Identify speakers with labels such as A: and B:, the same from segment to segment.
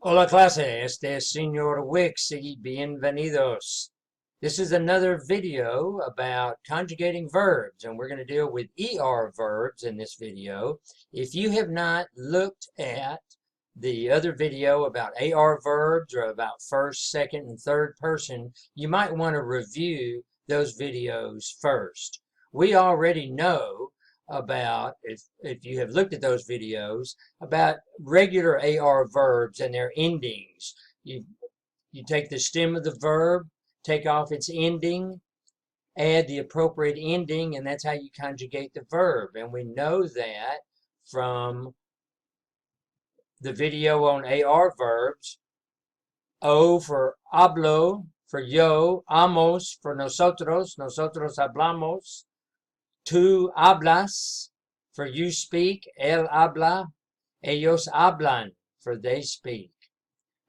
A: Hola clase, este es Señor Wix y bienvenidos. This is another video about conjugating verbs, and we're going to deal with ER verbs in this video. If you have not looked at the other video about AR verbs or about first, second, and third person, you might want to review those videos first. We already know about, if you have looked at those videos, about regular AR verbs and their endings. You take the stem of the verb, take off its ending, add the appropriate ending, and that's how you conjugate the verb. And we know that from the video on AR verbs. O for hablo, for yo, amos for nosotros, nosotros hablamos. Tú hablas, for you speak. Él habla, ellos hablan, for they speak.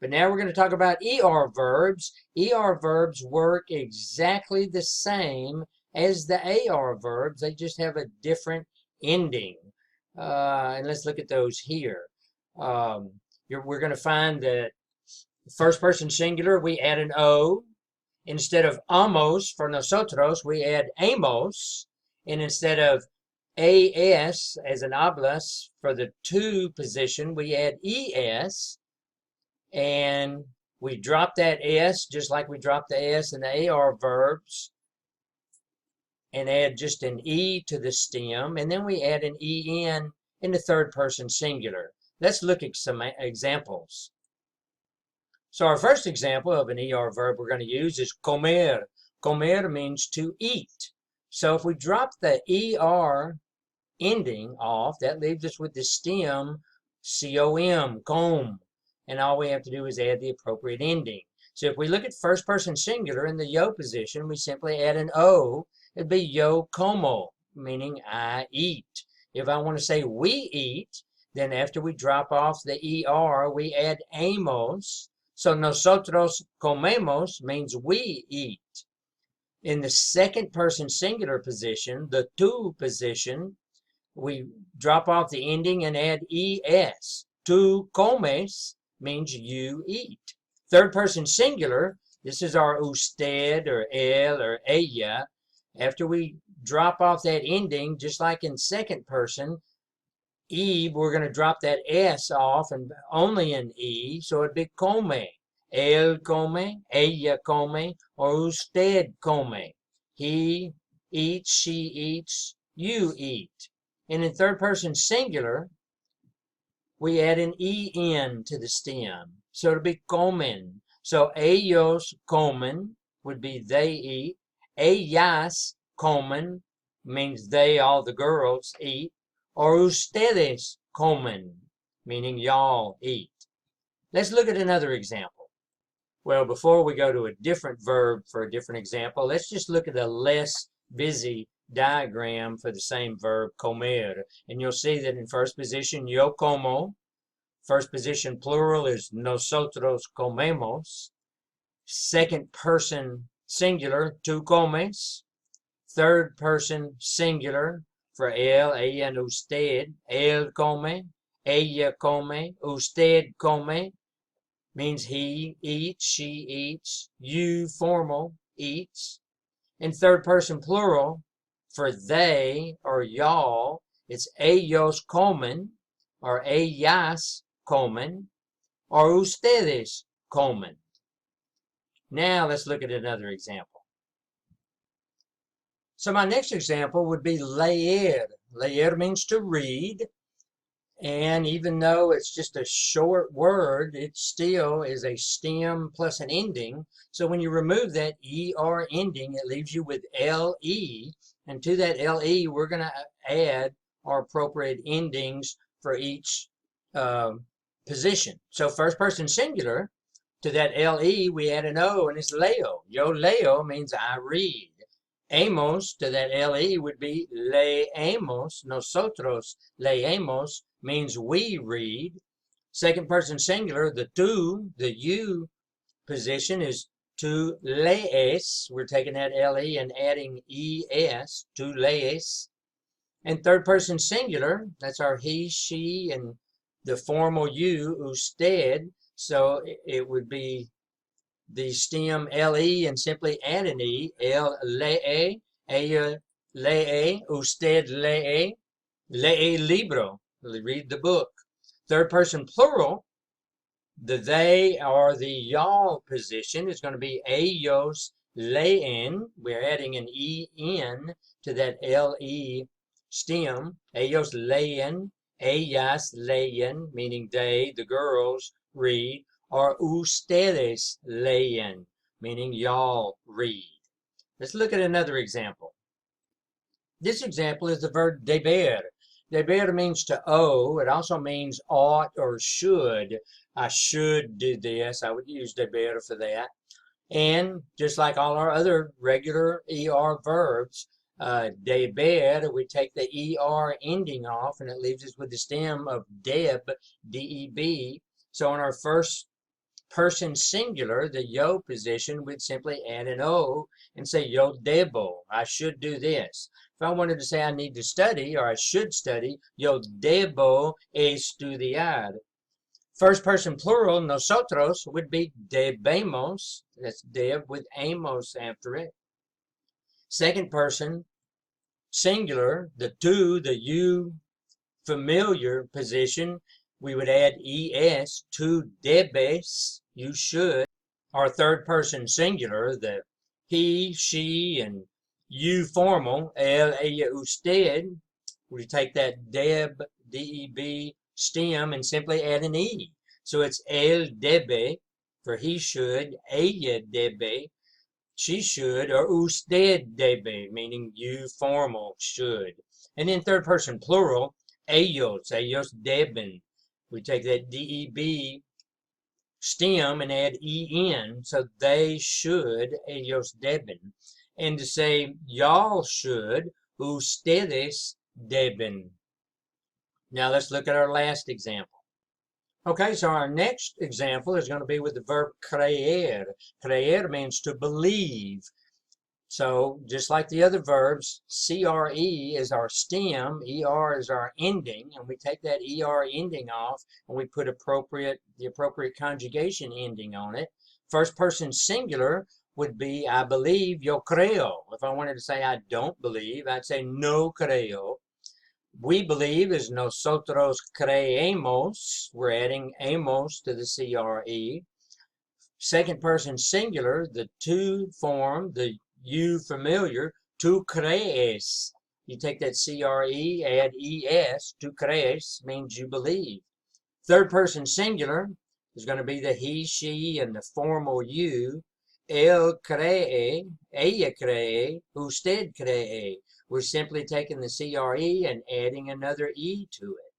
A: But now we're going to talk about ER verbs. ER verbs work exactly the same as the AR verbs. They just have a different ending. And let's look at those here. We're going to find that first person singular, we add an O. Instead of amos for nosotros, we add amos. And instead of AS as an hablas for the to position, we add ES. And we drop that S just like we drop the S in the AR verbs and add just an E to the stem. And then we add an EN in the third person singular. Let's look at some examples. So our first example of an ER verb we're going to use is comer. Comer means to eat. So if we drop the ER ending off, that leaves us with the stem COM, com. And all we have to do is add the appropriate ending. So if we look at first person singular in the yo position, we simply add an O. It'd be yo como, meaning I eat. If I want to say we eat, then after we drop off the ER, we add amos. So nosotros comemos means we eat. In the second person singular position, the tu position, we drop off the ending and add es. Tu comes means you eat. Third person singular, this is our usted or él or ella. After we drop off that ending, just like in second person, we're going to drop that S off and only an E, so it'd be come. Él come, ella come, or usted come. He eats, she eats, you eat. And in third person singular, we add an EN to the stem. So it'll be comen. So ellos comen would be they eat. Ellas comen means they, all the girls, eat. Or ustedes comen, meaning y'all eat. Let's look at another example. Well, before we go to a different verb for a different example, let's just look at a less busy diagram for the same verb, comer. And you'll see that in first position, yo como. First position plural is nosotros comemos. Second person singular, tú comes. Third person singular for él, ella, and usted. Él come, ella come, usted come. Means he eats, she eats, you formal eats. In third person plural, for they or y'all, it's ellos comen or ellas comen or ustedes comen. Now let's look at another example. So my next example would be leer. Leer means to read. And even though it's just a short word, it still is a stem plus an ending. So when you remove that ER ending, it leaves you with LE. And to that LE, we're going to add our appropriate endings for each position. So first person singular, to that LE, we add an O, and it's leo. Yo leo means I read. Amos, to that LE, would be leemos. Nosotros leemos means we read. Second person singular, the tu, the you position is tu lees. We're taking that LE and adding ES, tu lees. And third person singular, that's our he, she, and the formal you, usted. So it would be the stem le and simply add an e. El lee, ella lee, usted lee libro, read the book. Third person plural, the they or the y'all position is going to be ellos leen. We're adding an en to that le stem. Ellos leen, ellas leen, meaning they, the girls, read, or ustedes leen, meaning y'all read. Let's look at another example. This example is the verb deber. Deber means to owe. It also means ought or should. I should do this. I would use deber for that. And just like all our other regular ER verbs, deber, we take the ER ending off and it leaves us with the stem of deb, D-E-B. So in our first person singular, the yo position, we'd simply add an O and say yo debo, I should do this. If I wanted to say I need to study or I should study, yo debo estudiar. First person plural, nosotros, would be debemos. That's deb with amos after it. Second person singular, the tú, the you familiar position, we would add es, tú debes, you should. Our third person singular, the he, she, and you formal, el, ella, usted, we take that deb, D-E-B stem and simply add an E. So it's el debe for he should, ella debe, she should, or usted debe, meaning you formal should. And then third person plural, ellos deben. We take that deb stem and add en, so they should, ellos deben. And to say y'all should, ustedes deben. Now let's look at our last example. Okay, so our next example is going to be with the verb creer. Creer means to believe. So just like the other verbs, CRE is our stem, ER is our ending, and we take that ER ending off and we put the appropriate conjugation ending on it. First person singular would be I believe, yo creo. If I wanted to say I don't believe, I'd say no creo. We believe is nosotros creemos. We're adding amos to the CRE. Second person singular, the to form, the you familiar, tú crees. You take that CRE, add ES, tú crees means you believe. Third person singular is going to be the he, she, and the formal you. Él cree, ella cree, usted cree. We're simply taking the CRE and adding another E to it.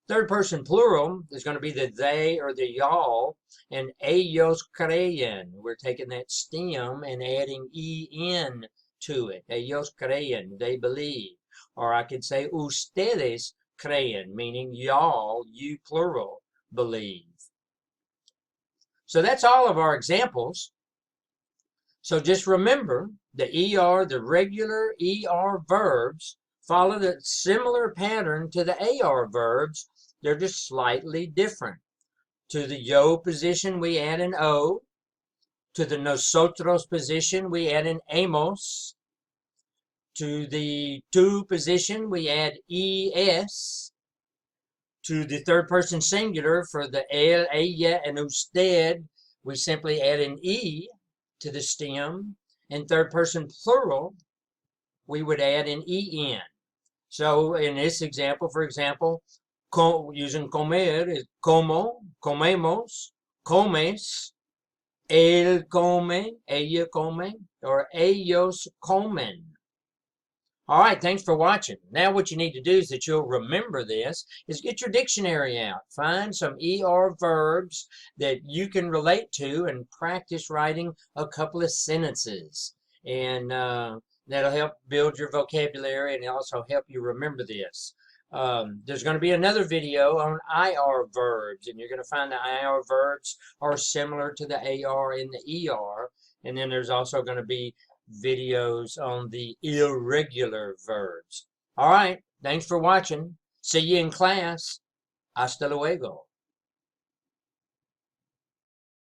A: Third person plural is going to be the they or the y'all, and ellos creen. We're taking that stem and adding en to it. Ellos creen, they believe. Or I could say ustedes creen, meaning y'all, you plural, believe. So that's all of our examples. So just remember, the ER, the regular ER verbs, follow the similar pattern to the AR verbs. They're just slightly different. To the yo position, we add an O. To the nosotros position, we add an amos. To the tú position, we add ES. To the third person singular, for the él, ella, and usted, we simply add an E to the stem. In third person plural, we would add an en. So in this example, for example, using comer is como, comemos, comes, él come, ella come, or ellos comen. All right, thanks for watching. Now what you need to do is that you'll remember this, is get your dictionary out. Find some ER verbs that you can relate to and practice writing a couple of sentences. And that'll help build your vocabulary and also help you remember this. There's going to be another video on IR verbs, and you're going to find the IR verbs are similar to the AR and the ER. And then there's also going to be videos on the irregular verbs. All right, thanks for watching. See you in class. Hasta luego.